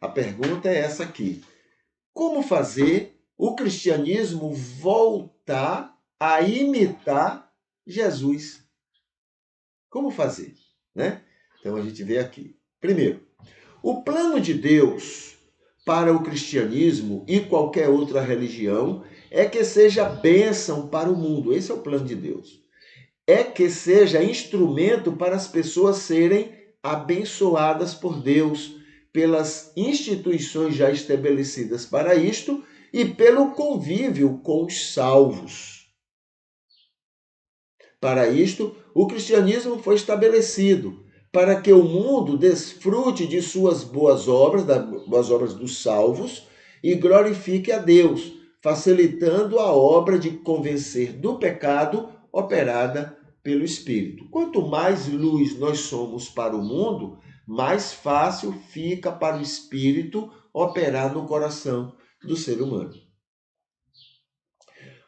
A pergunta é essa aqui. Como fazer o cristianismo voltar a imitar Jesus? Como fazer, né? Então a gente vê aqui. Primeiro, o plano de Deus para o cristianismo e qualquer outra religião é que seja bênção para o mundo. Esse é o plano de Deus. É que seja instrumento para as pessoas serem abençoadas por Deus, pelas instituições já estabelecidas para isto e pelo convívio com os salvos. Para isto, o cristianismo foi estabelecido, para que o mundo desfrute de suas boas obras, das boas obras dos salvos, e glorifique a Deus, facilitando a obra de convencer do pecado operada pelo Espírito. Quanto mais luz nós somos para o mundo, mais fácil fica para o Espírito operar no coração do ser humano.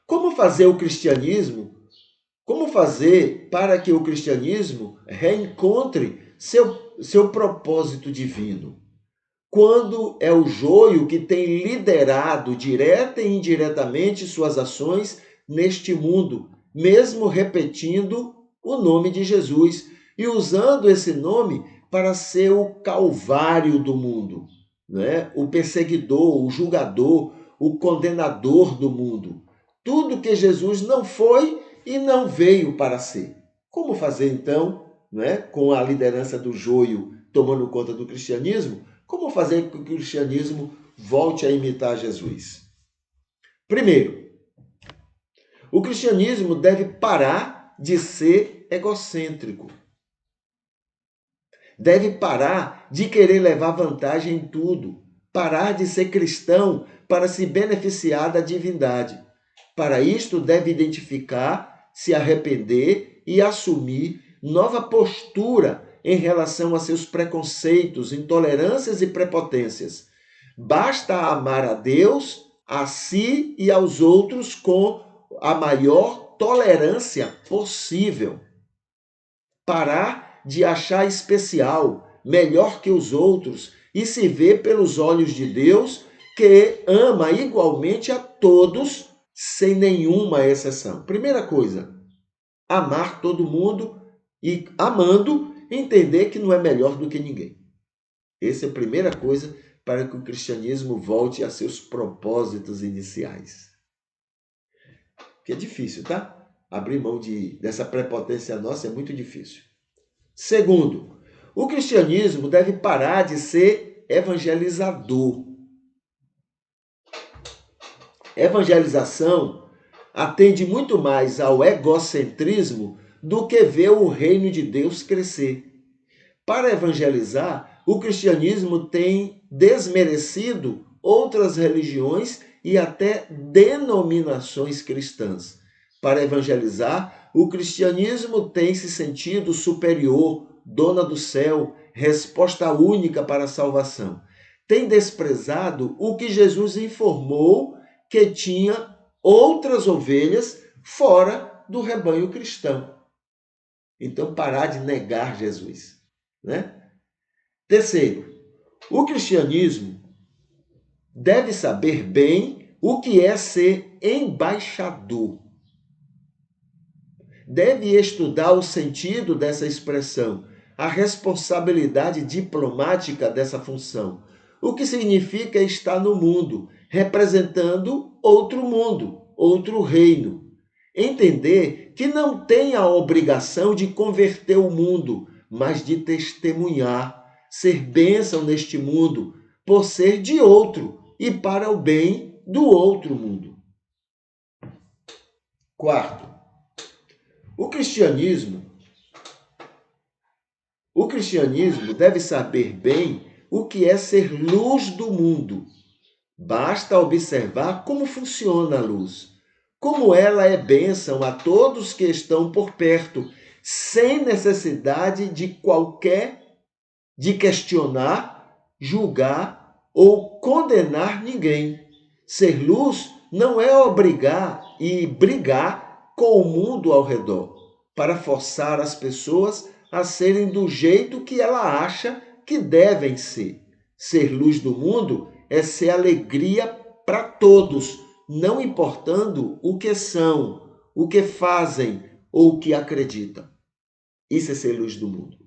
Como fazer o cristianismo? Como fazer para que o cristianismo reencontre seu propósito divino? Quando é o joio que tem liderado direta e indiretamente suas ações neste mundo, mesmo repetindo o nome de Jesus e usando esse nome para ser o calvário do mundo, né? O perseguidor, o julgador, o condenador do mundo. Tudo que Jesus não foi e não veio para ser. Como fazer então, né, com a liderança do joio tomando conta do cristianismo? Como fazer com que o cristianismo volte a imitar Jesus? Primeiro, o cristianismo deve parar de ser egocêntrico. Deve parar de querer levar vantagem em tudo. Parar de ser cristão para se beneficiar da divindade. Para isto, deve identificar, se arrepender e assumir nova postura em relação a seus preconceitos, intolerâncias e prepotências. Basta amar a Deus, a si e aos outros com a maior tolerância possível. Parar de achar especial, melhor que os outros e se ver pelos olhos de Deus, que ama igualmente a todos, sem nenhuma exceção. Primeira coisa, amar todo mundo e, amando, entender que não é melhor do que ninguém. Essa é a primeira coisa para que o cristianismo volte a seus propósitos iniciais. Que é difícil, tá? Abrir mão dessa prepotência nossa é muito difícil. Segundo, o cristianismo deve parar de ser evangelizador. Evangelização atende muito mais ao egocentrismo do que ver o reino de Deus crescer. Para evangelizar, o cristianismo tem desmerecido outras religiões e até denominações cristãs. Para evangelizar, o cristianismo tem se sentido superior, dona do céu, resposta única para a salvação. Tem desprezado o que Jesus informou que tinha outras ovelhas fora do rebanho cristão. Então, parar de negar Jesus, né? Terceiro, o cristianismo deve saber bem o que é ser embaixador. Deve estudar o sentido dessa expressão, a responsabilidade diplomática dessa função. O que significa estar no mundo, representando outro mundo, outro reino. Entender que não tem a obrigação de converter o mundo, mas de testemunhar, ser bênção neste mundo, por ser de outro e para o bem do outro mundo. Quarto, o cristianismo deve saber bem o que é ser luz do mundo. Basta observar como funciona a luz, como ela é bênção a todos que estão por perto, sem necessidade de questionar, julgar ou condenar ninguém. Ser luz não é obrigar e brigar com o mundo ao redor, para forçar as pessoas a serem do jeito que ela acha que devem ser. Ser luz do mundo é ser alegria para todos, não importando o que são, o que fazem ou o que acreditam. Isso é ser luz do mundo.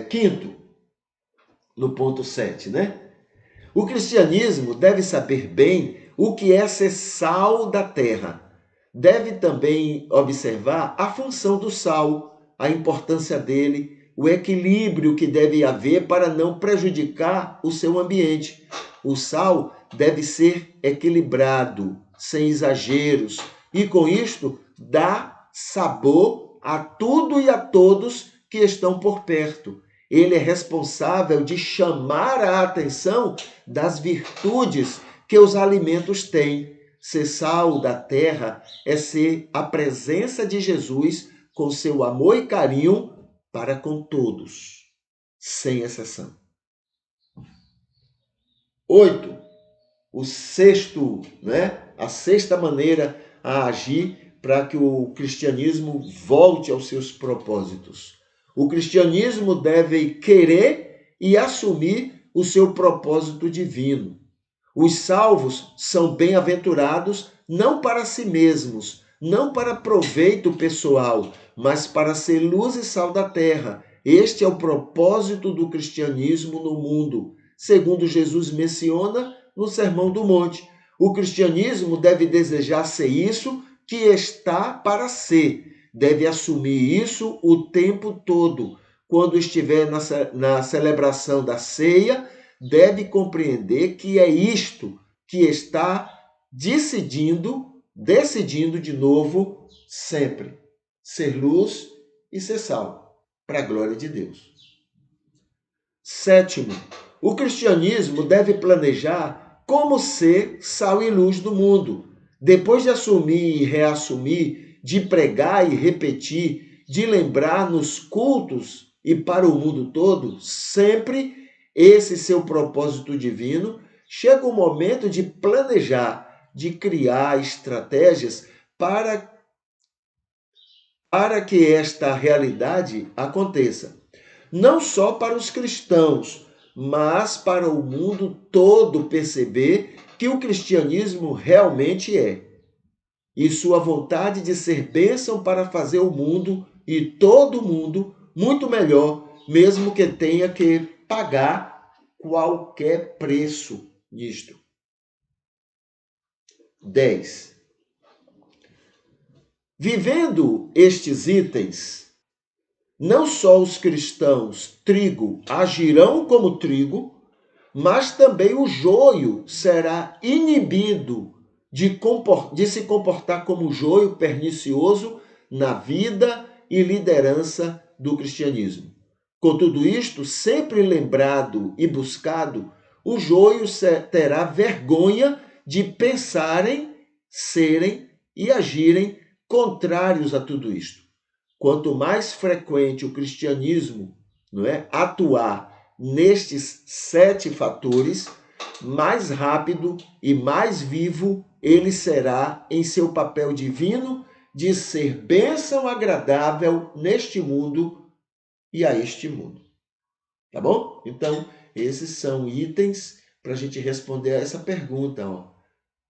Quinto, no ponto 7, né? O cristianismo deve saber bem o que é ser sal da terra. Deve também observar a função do sal, a importância dele, o equilíbrio que deve haver para não prejudicar o seu ambiente. O sal deve ser equilibrado, sem exageros, e com isto dá sabor a tudo e a todos que estão por perto. Ele é responsável de chamar a atenção das virtudes que os alimentos têm. Ser sal da terra é ser a presença de Jesus com seu amor e carinho para com todos, sem exceção. 8. O sexto, né? A sexta maneira a agir para que o cristianismo volte aos seus propósitos. O cristianismo deve querer e assumir o seu propósito divino. Os salvos são bem-aventurados não para si mesmos, não para proveito pessoal, mas para ser luz e sal da terra. Este é o propósito do cristianismo no mundo, segundo Jesus menciona no Sermão do Monte. O cristianismo deve desejar ser isso que está para ser. Deve assumir isso o tempo todo. Quando estiver na celebração da ceia, deve compreender que é isto que está decidindo de novo sempre. Ser luz e ser sal, para a glória de Deus. Sétimo, o cristianismo deve planejar como ser sal e luz do mundo. Depois de assumir e reassumir, de pregar e repetir, de lembrar nos cultos e para o mundo todo, sempre esse seu propósito divino, chega o momento de planejar, de criar estratégias para que esta realidade aconteça. Não só para os cristãos, mas para o mundo todo perceber que o cristianismo realmente é. E sua vontade de ser bênção para fazer o mundo e todo mundo muito melhor, mesmo que tenha que pagar qualquer preço nisto. 10. Vivendo estes itens, não só os cristãos trigo agirão como trigo, mas também o joio será inibido de se comportar como joio pernicioso na vida e liderança do cristianismo. Com tudo isto, sempre lembrado e buscado, o joio terá vergonha de pensarem, serem e agirem contrários a tudo isto. Quanto mais frequente o cristianismo, não é, atuar nestes 7 fatores, mais rápido e mais vivo ele será em seu papel divino de ser bênção agradável neste mundo e a este mundo. Tá bom? Então, esses são itens para a gente responder a essa pergunta. Ó.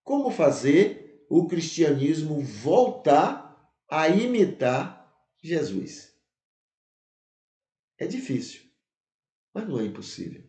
Como fazer o cristianismo voltar a imitar Jesus? É difícil, mas não é impossível.